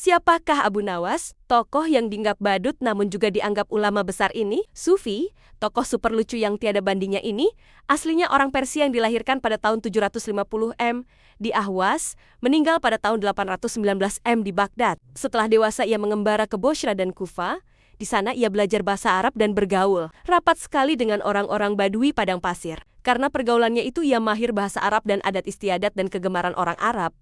Siapakah Abu Nawas? Tokoh yang dianggap badut namun juga dianggap ulama besar ini, Sufi, tokoh super lucu yang tiada bandingnya ini, aslinya orang Persia yang dilahirkan pada tahun 750 M di Ahwas, meninggal pada tahun 819 M di Baghdad. Setelah dewasa ia mengembara ke Bosra dan Kufa. Di sana ia belajar bahasa Arab dan bergaul rapat sekali dengan orang-orang Badui padang pasir. Karena pergaulannya itu ia mahir bahasa Arab dan adat istiadat dan kegemaran orang Arab.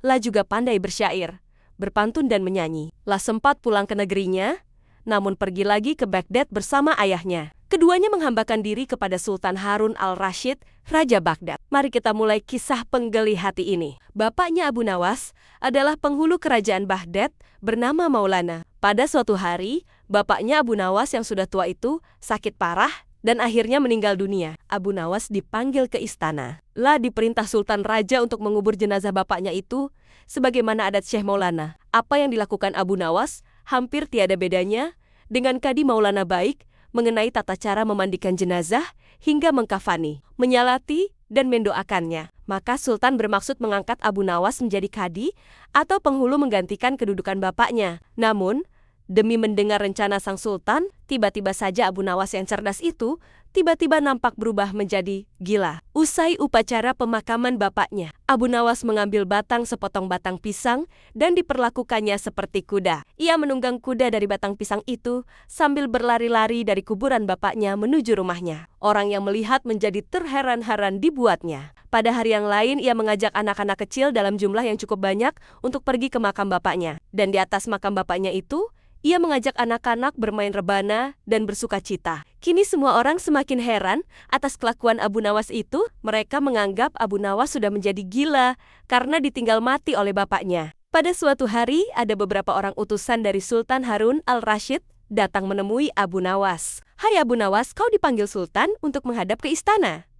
La juga pandai bersyair, berpantun dan menyanyi. La sempat pulang ke negerinya, namun pergi lagi ke Baghdad bersama ayahnya. Keduanya menghambakan diri kepada Sultan Harun al-Rashid, Raja Baghdad. Mari kita mulai kisah penggeli hati ini. Bapaknya Abu Nawas adalah penghulu kerajaan Baghdad bernama Maulana. Pada suatu hari, bapaknya Abu Nawas yang sudah tua itu sakit parah dan akhirnya meninggal dunia. Abu Nawas dipanggil ke istana. La diperintah Sultan Raja untuk mengubur jenazah bapaknya itu sebagaimana adat Syekh Maulana. Apa yang dilakukan Abu Nawas hampir tiada bedanya dengan Kadi Maulana baik mengenai tata cara memandikan jenazah hingga mengkafani, menyalati, dan mendoakannya. Maka Sultan bermaksud mengangkat Abu Nawas menjadi kadi atau penghulu menggantikan kedudukan bapaknya. Namun, demi mendengar rencana sang Sultan, tiba-tiba saja Abu Nawas yang cerdas itu tiba-tiba nampak berubah menjadi gila. Usai upacara pemakaman bapaknya, Abu Nawas mengambil sepotong batang pisang dan diperlakukannya seperti kuda. Ia menunggang kuda dari batang pisang itu sambil berlari-lari dari kuburan bapaknya menuju rumahnya. Orang yang melihat menjadi terheran-heran dibuatnya. Pada hari yang lain, ia mengajak anak-anak kecil dalam jumlah yang cukup banyak untuk pergi ke makam bapaknya. Dan di atas makam bapaknya itu, ia mengajak anak-anak bermain rebana dan bersuka cita. Kini semua orang semakin heran atas kelakuan Abu Nawas itu. Mereka menganggap Abu Nawas sudah menjadi gila karena ditinggal mati oleh bapaknya. Pada suatu hari, ada beberapa orang utusan dari Sultan Harun al-Rashid datang menemui Abu Nawas. "Hai Abu Nawas, kau dipanggil Sultan untuk menghadap ke istana,"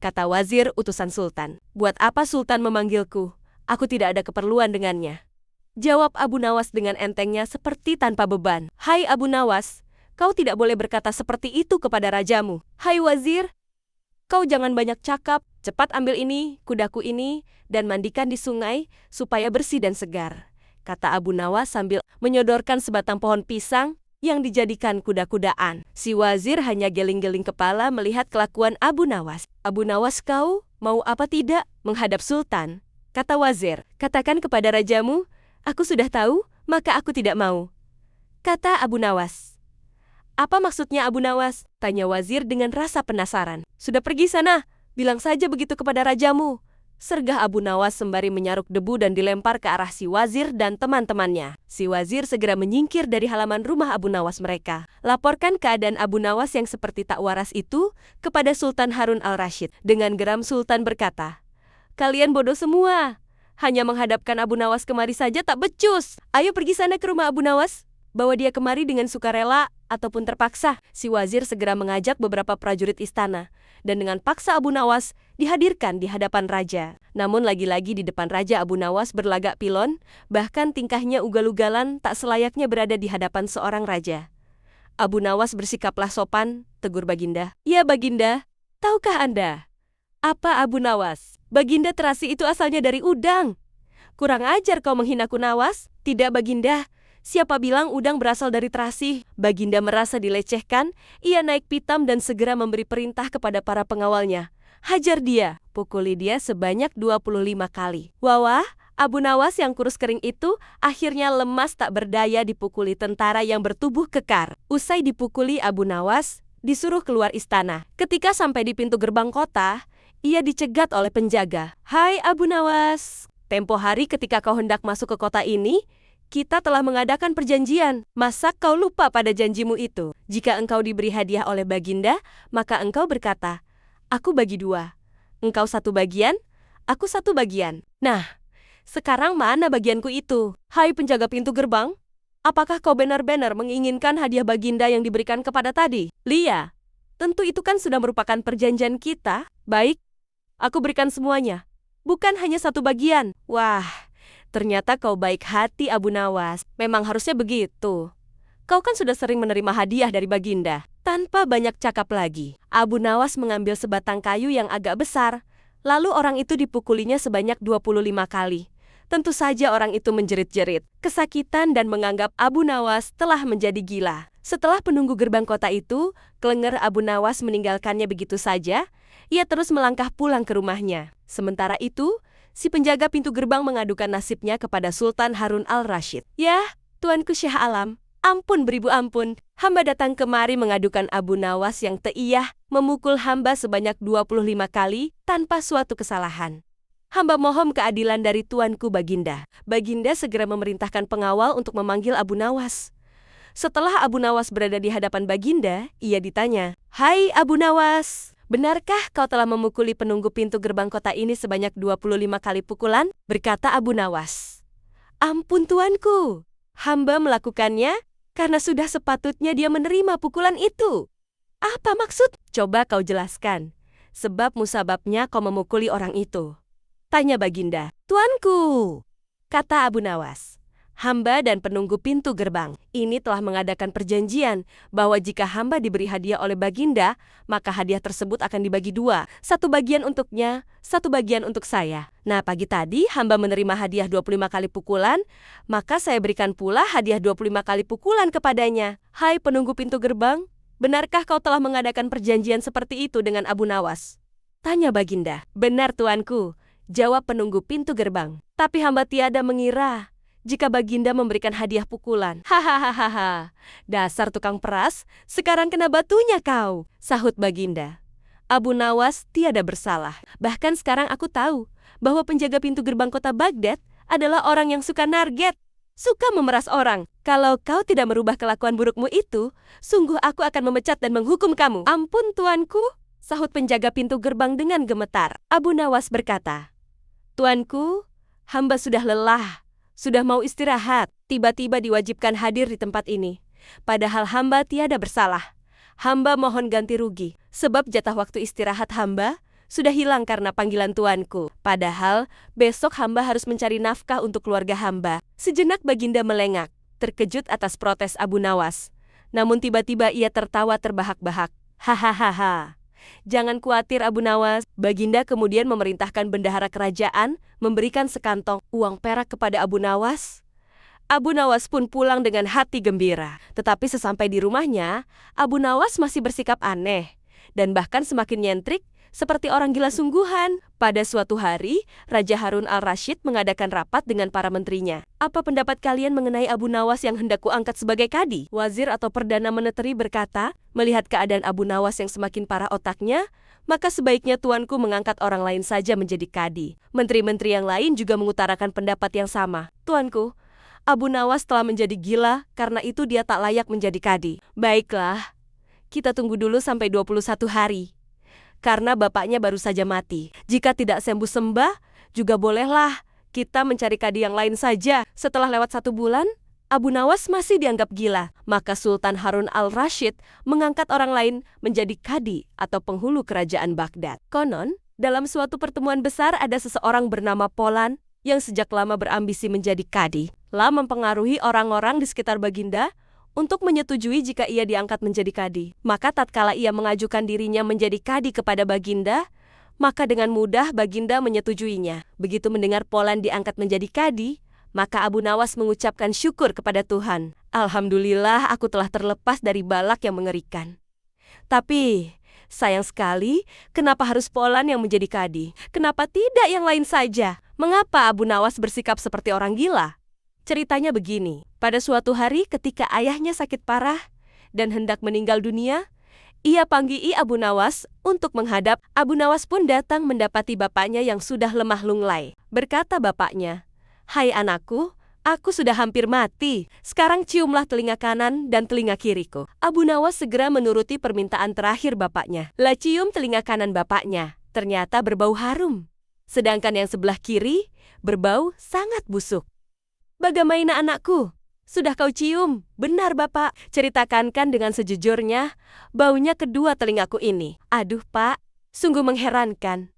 kata wazir utusan Sultan. "Buat apa Sultan memanggilku? Aku tidak ada keperluan dengannya," jawab Abu Nawas dengan entengnya seperti tanpa beban. "Hai Abu Nawas, kau tidak boleh berkata seperti itu kepada rajamu." "Hai wazir, kau jangan banyak cakap. Cepat ambil ini, kudaku ini, dan mandikan di sungai supaya bersih dan segar," kata Abu Nawas sambil menyodorkan sebatang pohon pisang yang dijadikan kuda-kudaan. Si wazir hanya geling-geling kepala melihat kelakuan Abu Nawas. "Abu Nawas, kau mau apa tidak menghadap Sultan?" kata wazir. "Katakan kepada rajamu, aku sudah tahu, maka aku tidak mau," kata Abu Nawas. "Apa maksudnya Abu Nawas?" tanya wazir dengan rasa penasaran. "Sudah pergi sana, bilang saja begitu kepada rajamu," sergah Abu Nawas sembari menyaruk debu dan dilempar ke arah si wazir dan teman-temannya. Si wazir segera menyingkir dari halaman rumah Abu Nawas mereka. Laporkan keadaan Abu Nawas yang seperti tak waras itu kepada Sultan Harun al-Rashid. Dengan geram Sultan berkata, "Kalian bodoh semua. Hanya menghadapkan Abu Nawas kemari saja tak becus. Ayo pergi sana ke rumah Abu Nawas. Bawa dia kemari dengan sukarela ataupun terpaksa." Si wazir segera mengajak beberapa prajurit istana. Dan dengan paksa Abu Nawas dihadirkan di hadapan raja. Namun lagi-lagi di depan raja Abu Nawas berlagak pilon, bahkan tingkahnya ugal-ugalan tak selayaknya berada di hadapan seorang raja. Abu Nawas bersikaplah sopan, tegur Baginda. "Ya Baginda, tahukah Anda apa Abu Nawas? Baginda terasi itu asalnya dari udang." "Kurang ajar kau menghinaku Nawas." "Tidak Baginda, siapa bilang udang berasal dari terasi?" Baginda merasa dilecehkan, ia naik pitam dan segera memberi perintah kepada para pengawalnya. "Hajar dia, pukuli dia sebanyak 25 kali. Wawah, Abu Nawas yang kurus kering itu akhirnya lemas tak berdaya dipukuli tentara yang bertubuh kekar. Usai dipukuli Abu Nawas, disuruh keluar istana. Ketika sampai di pintu gerbang kota, ia dicegat oleh penjaga. "Hai Abu Nawas, tempo hari ketika kau hendak masuk ke kota ini, kita telah mengadakan perjanjian. Masa kau lupa pada janjimu itu? Jika engkau diberi hadiah oleh Baginda, maka engkau berkata, 'Aku bagi 2. Engkau 1 bagian, aku 1 bagian.' Nah, sekarang mana bagianku itu? Hai penjaga pintu gerbang, apakah kau benar-benar menginginkan hadiah Baginda yang diberikan kepada tadi?" "Lia, tentu itu kan sudah merupakan perjanjian kita." "Baik, aku berikan semuanya, bukan hanya 1 bagian." "Wah, ternyata kau baik hati Abu Nawas. Memang harusnya begitu. Kau kan sudah sering menerima hadiah dari Baginda." Tanpa banyak cakap lagi, Abu Nawas mengambil sebatang kayu yang agak besar. Lalu orang itu dipukulinya sebanyak 25 kali. Tentu saja orang itu menjerit-jerit, kesakitan dan menganggap Abu Nawas telah menjadi gila. Setelah penunggu gerbang kota itu, kelenger Abu Nawas meninggalkannya begitu saja, ia terus melangkah pulang ke rumahnya. Sementara itu, si penjaga pintu gerbang mengadukan nasibnya kepada Sultan Harun al-Rasyid. "Yah, Tuanku Syah Alam, ampun beribu ampun, hamba datang kemari mengadukan Abu Nawas yang teiyah memukul hamba sebanyak 25 kali tanpa suatu kesalahan. Hamba mohon keadilan dari Tuanku Baginda." Baginda segera memerintahkan pengawal untuk memanggil Abu Nawas. Setelah Abu Nawas berada di hadapan Baginda, ia ditanya, "Hai Abu Nawas, benarkah kau telah memukuli penunggu pintu gerbang kota ini sebanyak 25 kali pukulan?" Berkata Abu Nawas, "Ampun Tuanku, hamba melakukannya karena sudah sepatutnya dia menerima pukulan itu." "Apa maksud? Coba kau jelaskan. Sebab musababnya kau memukuli orang itu." Tanya Baginda. "Tuanku," kata Abu Nawas, "hamba dan penunggu pintu gerbang ini telah mengadakan perjanjian bahwa jika hamba diberi hadiah oleh Baginda, maka hadiah tersebut akan dibagi dua. Satu bagian untuknya, satu bagian untuk saya. Nah, pagi tadi hamba menerima hadiah 25 kali pukulan, maka saya berikan pula hadiah 25 kali pukulan kepadanya. Hai penunggu pintu gerbang, benarkah kau telah mengadakan perjanjian seperti itu dengan Abu Nawas?" Tanya Baginda. "Benar Tuanku," jawab penunggu pintu gerbang. "Tapi hamba tiada mengira jika Baginda memberikan hadiah pukulan." "Hahaha, dasar tukang peras, sekarang kena batunya kau," sahut Baginda. "Abu Nawas tiada bersalah. Bahkan sekarang aku tahu bahwa penjaga pintu gerbang kota Baghdad adalah orang yang suka narget, suka memeras orang. Kalau kau tidak merubah kelakuan burukmu itu, sungguh aku akan memecat dan menghukum kamu." "Ampun Tuanku," sahut penjaga pintu gerbang dengan gemetar. Abu Nawas berkata, "Tuanku, hamba sudah lelah, sudah mau istirahat, tiba-tiba diwajibkan hadir di tempat ini. Padahal hamba tiada bersalah. Hamba mohon ganti rugi, sebab jatah waktu istirahat hamba sudah hilang karena panggilan Tuanku. Padahal besok hamba harus mencari nafkah untuk keluarga hamba." Sejenak Baginda melengak, terkejut atas protes Abu Nawas. Namun tiba-tiba ia tertawa terbahak-bahak. "Hahaha. Jangan khawatir Abu Nawas." Baginda kemudian memerintahkan bendahara kerajaan memberikan sekantong uang perak kepada Abu Nawas. Abu Nawas pun pulang dengan hati gembira. Tetapi sesampai di rumahnya, Abu Nawas masih bersikap aneh dan bahkan semakin nyentrik seperti orang gila sungguhan. Pada suatu hari, Raja Harun al-Rasyid mengadakan rapat dengan para menterinya. "Apa pendapat kalian mengenai Abu Nawas yang hendak kuangkat sebagai kadi?" Wazir atau perdana meneteri berkata, "Melihat keadaan Abu Nawas yang semakin parah otaknya, maka sebaiknya tuanku mengangkat orang lain saja menjadi kadi." Menteri-menteri yang lain juga mengutarakan pendapat yang sama. "Tuanku, Abu Nawas telah menjadi gila, karena itu dia tak layak menjadi kadi." "Baiklah, kita tunggu dulu sampai 21 hari. Karena bapaknya baru saja mati. Jika tidak sembuh sembah, juga bolehlah kita mencari kadi yang lain saja." Setelah lewat 1 bulan, Abu Nawas masih dianggap gila. Maka Sultan Harun al-Rasyid mengangkat orang lain menjadi kadi atau penghulu kerajaan Baghdad. Konon, dalam suatu pertemuan besar ada seseorang bernama Polan yang sejak lama berambisi menjadi kadi. Lah mempengaruhi orang-orang di sekitar Baginda untuk menyetujui jika ia diangkat menjadi kadi. Maka tatkala ia mengajukan dirinya menjadi kadi kepada Baginda, maka dengan mudah Baginda menyetujuinya. Begitu mendengar Polan diangkat menjadi kadi, maka Abu Nawas mengucapkan syukur kepada Tuhan. "Alhamdulillah aku telah terlepas dari balak yang mengerikan. Tapi sayang sekali, kenapa harus Polan yang menjadi kadi? Kenapa tidak yang lain saja? Mengapa Abu Nawas bersikap seperti orang gila?" Ceritanya begini, pada suatu hari ketika ayahnya sakit parah dan hendak meninggal dunia, ia panggil Abu Nawas untuk menghadap. Abu Nawas pun datang mendapati bapaknya yang sudah lemah lunglai. Berkata bapaknya, "Hai anakku, aku sudah hampir mati. Sekarang ciumlah telinga kanan dan telinga kiriku." Abu Nawas segera menuruti permintaan terakhir bapaknya. Lah cium telinga kanan bapaknya, ternyata berbau harum. Sedangkan yang sebelah kiri berbau sangat busuk. "Bagaimana anakku? Sudah kau cium?" "Benar bapak." "Ceritakan dengan sejujurnya, baunya kedua telingaku ini." "Aduh pak, sungguh mengherankan.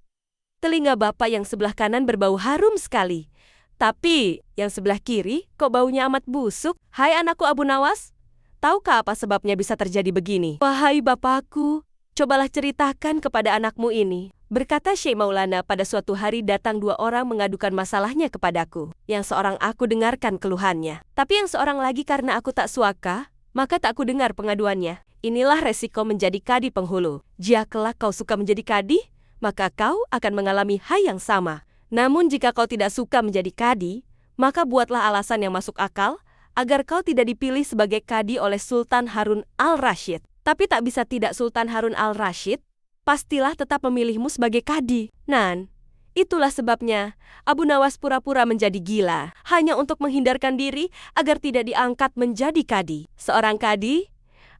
Telinga bapak yang sebelah kanan berbau harum sekali. Tapi yang sebelah kiri kok baunya amat busuk." "Hai anakku Abu Nawas, tahukah apa sebabnya bisa terjadi begini?" "Wahai bapakku, cobalah ceritakan kepada anakmu ini." Berkata Syekh Maulana, pada suatu hari datang dua orang mengadukan masalahnya kepadaku. Yang seorang aku dengarkan keluhannya. Tapi yang seorang lagi karena aku tak suaka, maka tak aku dengar pengaduannya. Inilah resiko menjadi kadi penghulu. Jika kelak kau suka menjadi kadi, maka kau akan mengalami hal yang sama. Namun jika kau tidak suka menjadi kadi, maka buatlah alasan yang masuk akal agar kau tidak dipilih sebagai kadi oleh Sultan Harun al-Rasyid. Tapi tak bisa tidak Sultan Harun al-Rasyid pastilah tetap memilihmu sebagai kadi. Nan, itulah sebabnya Abu Nawas pura-pura menjadi gila, hanya untuk menghindarkan diri agar tidak diangkat menjadi kadi. Seorang kadi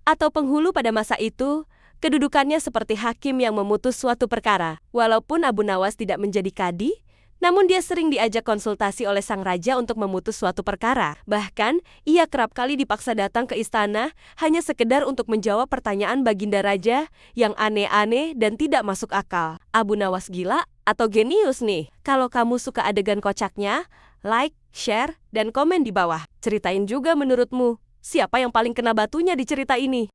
atau penghulu pada masa itu, kedudukannya seperti hakim yang memutus suatu perkara. Walaupun Abu Nawas tidak menjadi kadi, namun dia sering diajak konsultasi oleh sang raja untuk memutus suatu perkara. Bahkan, ia kerap kali dipaksa datang ke istana hanya sekedar untuk menjawab pertanyaan baginda raja yang aneh-aneh dan tidak masuk akal. Abu Nawas gila atau genius nih? Kalau kamu suka adegan kocaknya, like, share, dan komen di bawah. Ceritain juga menurutmu, siapa yang paling kena batunya di cerita ini?